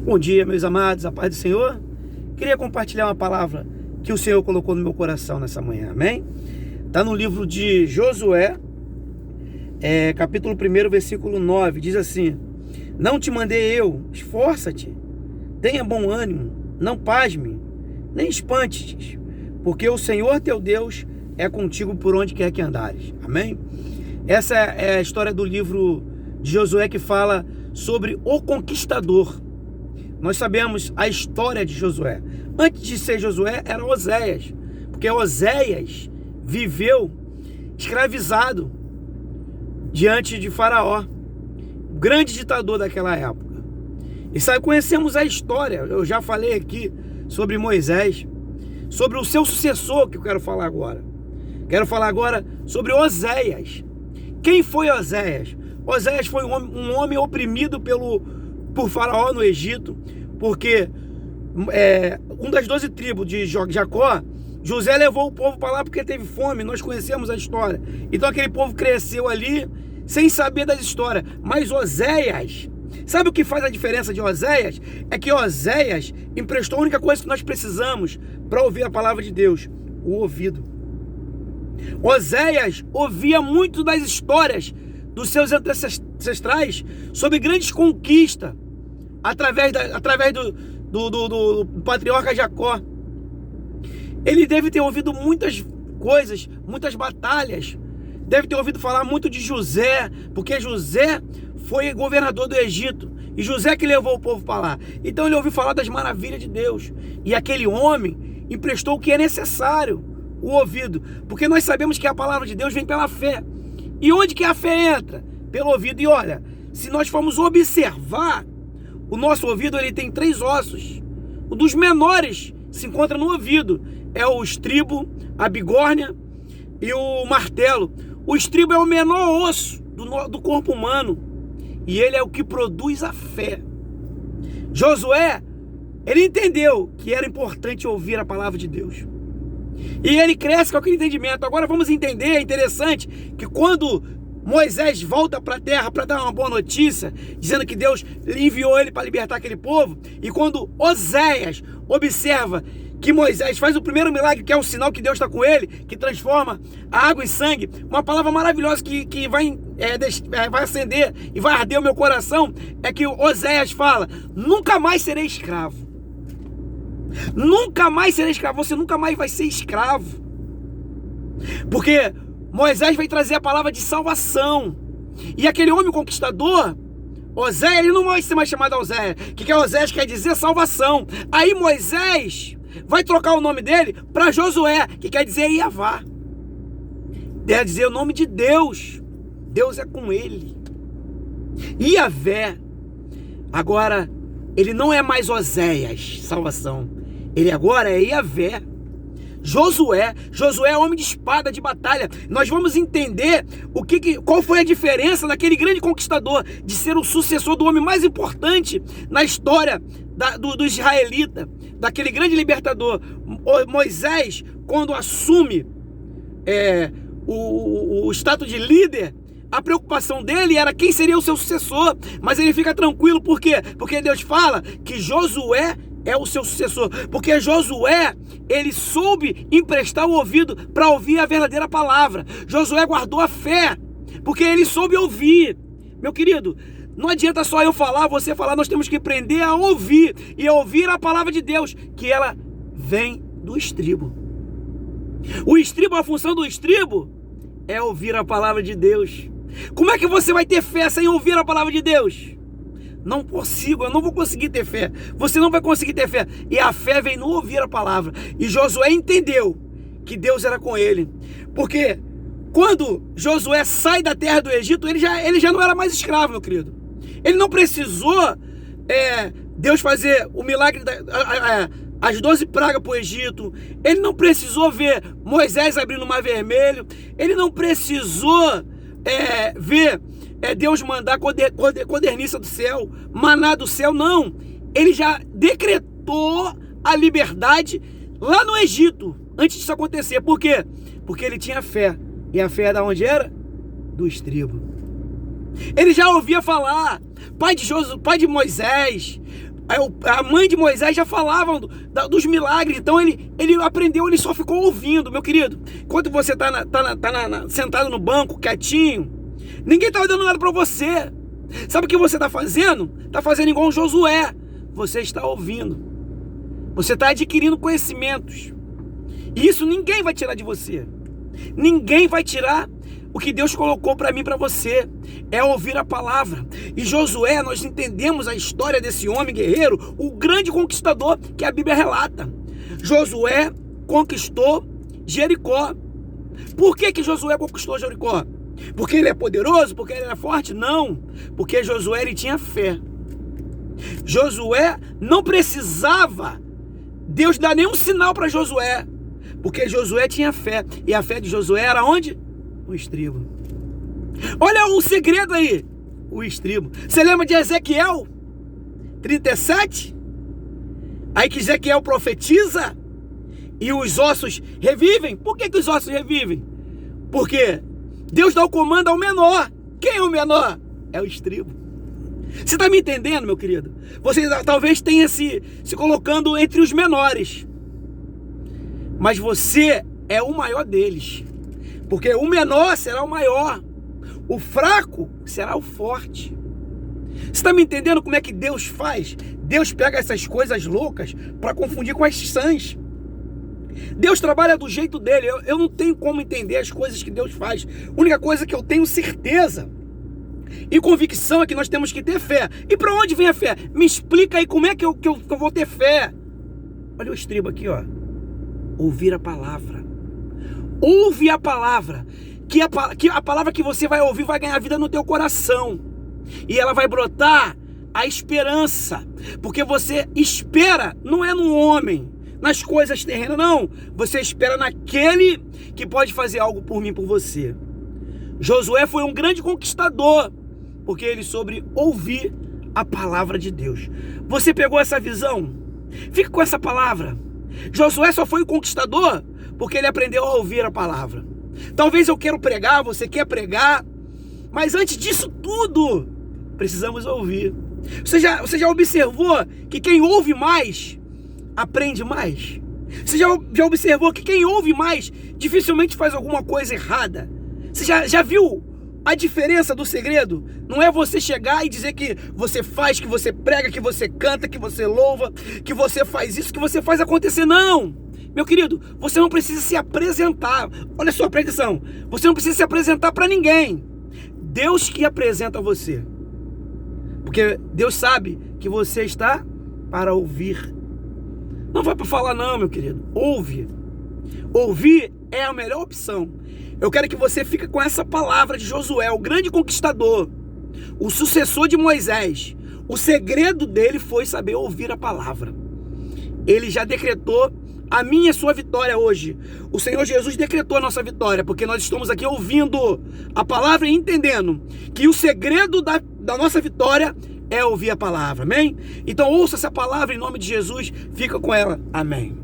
Bom dia, meus amados, a paz do Senhor. Queria compartilhar uma palavra que o Senhor colocou no meu coração nessa manhã, amém? Está no livro de Josué, capítulo 1, versículo 9, diz assim: Não te mandei eu, esforça-te, tenha bom ânimo, não pasme, nem espantes, porque o Senhor teu Deus é contigo por onde quer que andares, amém? Essa é a história do livro de Josué que fala sobre o conquistador. Nós sabemos a história de Josué. Antes de ser Josué, era Oséias, porque Oséias viveu escravizado diante de Faraó, o grande ditador daquela época. E sabe, conhecemos a história. Eu já falei aqui sobre Moisés, sobre o seu sucessor, que eu quero falar agora. Quero falar agora sobre Oséias. Quem foi Oséias? Oséias foi um homem oprimido por Faraó no Egito, porque um das 12 tribos de Jacó, José levou o povo para lá porque teve fome. Nós conhecemos a história. Então aquele povo cresceu ali sem saber das histórias. Mas Oséias, sabe o que faz a diferença de Oséias? É que Oséias emprestou a única coisa que nós precisamos para ouvir a palavra de Deus: o ouvido. Oséias ouvia muito das histórias dos seus ancestrais sobre grandes conquistas através do patriarca Jacó. Ele deve ter ouvido muitas coisas, muitas batalhas. Deve ter ouvido falar muito de José, porque José foi governador do Egito e José que levou o povo para lá. Então ele ouviu falar das maravilhas de Deus. E aquele homem emprestou o que é necessário, o ouvido, porque nós sabemos que a palavra de Deus vem pela fé. E onde que a fé entra? Pelo ouvido. E olha, se nós formos observar, o nosso ouvido ele tem 3 ossos. O dos menores se encontra no ouvido. É o estribo, a bigórnia e o martelo. O estribo é o menor osso do corpo humano. E ele é o que produz a fé. Josué, ele entendeu que era importante ouvir a palavra de Deus. E ele cresce com aquele entendimento. Agora vamos entender, é interessante que quando Moisés volta para a terra para dar uma boa notícia, dizendo que Deus enviou ele para libertar aquele povo, e quando Oséias observa que Moisés faz o primeiro milagre, que é um sinal que Deus está com ele, que transforma a água em sangue, uma palavra maravilhosa que vai acender e vai arder o meu coração, é que Oséias fala: nunca mais serei escravo. Nunca mais serei escravo. Você nunca mais vai ser escravo, porque Moisés vai trazer a palavra de salvação. E aquele homem conquistador, Oséias, ele não vai ser mais chamado Oséias. O que Oséias quer dizer? Salvação. Aí Moisés vai trocar o nome dele para Josué, que quer dizer Iavá. Quer dizer o nome de Deus. Deus é com ele. Iavé. Agora, ele não é mais Oséias, salvação. Ele agora é Iavé. Josué é homem de espada, de batalha. Nós vamos entender qual foi a diferença daquele grande conquistador, de ser o sucessor do homem mais importante na história do israelita, daquele grande libertador. Moisés, quando assume o status de líder, a preocupação dele era quem seria o seu sucessor. Mas ele fica tranquilo, por quê? Porque Deus fala que Josué é o seu sucessor, porque Josué, ele soube emprestar o ouvido para ouvir a verdadeira palavra. Josué guardou a fé, porque ele soube ouvir. Meu querido, não adianta só eu falar, você falar, nós temos que aprender a ouvir, e a ouvir a palavra de Deus, que ela vem do estribo. O estribo, a função do estribo é ouvir a palavra de Deus. Como é que você vai ter fé sem ouvir a palavra de Deus? Não consigo, eu não vou conseguir ter fé. Você não vai conseguir ter fé. E a fé vem no ouvir a palavra. E Josué entendeu que Deus era com ele. Porque quando Josué sai da terra do Egito, ele já não era mais escravo, meu querido. Ele não precisou Deus fazer o milagre, as 12 pragas para o Egito. Ele não precisou ver Moisés abrindo o mar vermelho. Ele não precisou ver Deus mandar codorniça do céu, maná do céu, não. Ele já decretou a liberdade lá no Egito, antes disso acontecer. Por quê? Porque ele tinha fé. E a fé da onde era? Do estribo. Ele já ouvia falar, pai de Moisés, A mãe de Moisés já falava dos milagres, então ele aprendeu, ele só ficou ouvindo, meu querido. Enquanto você está sentado no banco, quietinho, ninguém está dando nada para você. Sabe o que você está fazendo? Está fazendo igual um Josué. Você está ouvindo. Você está adquirindo conhecimentos. E isso ninguém vai tirar de você. Ninguém vai tirar o que Deus colocou para mim e para você. É ouvir a palavra. E Josué, nós entendemos a história desse homem guerreiro, o grande conquistador que a Bíblia relata. Josué conquistou Jericó. Por que Josué conquistou Jericó? Porque ele é poderoso? Porque ele era forte? Não. Porque Josué, ele tinha fé. Josué não precisava Deus dar nenhum sinal para Josué, porque Josué tinha fé. E a fé de Josué era onde? O estribo. Olha o segredo aí. O estribo. Você lembra de Ezequiel 37? Aí que Ezequiel profetiza e os ossos revivem. Por que os ossos revivem? Porque Deus dá o comando ao menor. Quem é o menor? É o estribo. Você está me entendendo, meu querido? Você talvez tenha se colocando entre os menores, mas você é o maior deles. Porque o menor será o maior, o fraco será o forte. Você está me entendendo como é que Deus faz? Deus pega essas coisas loucas para confundir com as sãs. Deus trabalha do jeito dele. Eu não tenho como entender as coisas que Deus faz. A única coisa que eu tenho certeza e convicção é que nós temos que ter fé. E para onde vem a fé? Me explica aí como é que eu vou ter fé. Olha o estribo aqui, ó. Ouvir a palavra. Ouve a palavra. Que a palavra que você vai ouvir vai ganhar vida no teu coração. E ela vai brotar a esperança. Porque você espera, não é no homem, nas coisas terrenas, não. Você espera naquele que pode fazer algo por mim, por você. Josué foi um grande conquistador, porque ele soube ouvir a palavra de Deus. Você pegou essa visão? Fica com essa palavra. Josué só foi um conquistador porque ele aprendeu a ouvir a palavra. Talvez eu quero pregar, você quer pregar, mas antes disso tudo, precisamos ouvir. Você já observou que quem ouve mais, aprende mais? Você já observou que quem ouve mais, dificilmente faz alguma coisa errada? Você já viu a diferença do segredo? Não é você chegar e dizer que você faz, que você prega, que você canta, que você louva, que você faz isso, que você faz acontecer. Não! Meu querido, você não precisa se apresentar. Olha só, presta atenção. Você não precisa se apresentar para ninguém. Deus que apresenta você. Porque Deus sabe que você está para ouvir. Não vai para falar não, meu querido. Ouve. Ouvir é a melhor opção. Eu quero que você fique com essa palavra de Josué, o grande conquistador, o sucessor de Moisés. O segredo dele foi saber ouvir a palavra. Ele já decretou a minha e a sua vitória hoje. O Senhor Jesus decretou a nossa vitória, porque nós estamos aqui ouvindo a palavra e entendendo que o segredo da nossa vitória é ouvir a palavra, amém? Então ouça essa palavra em nome de Jesus, fica com ela, amém.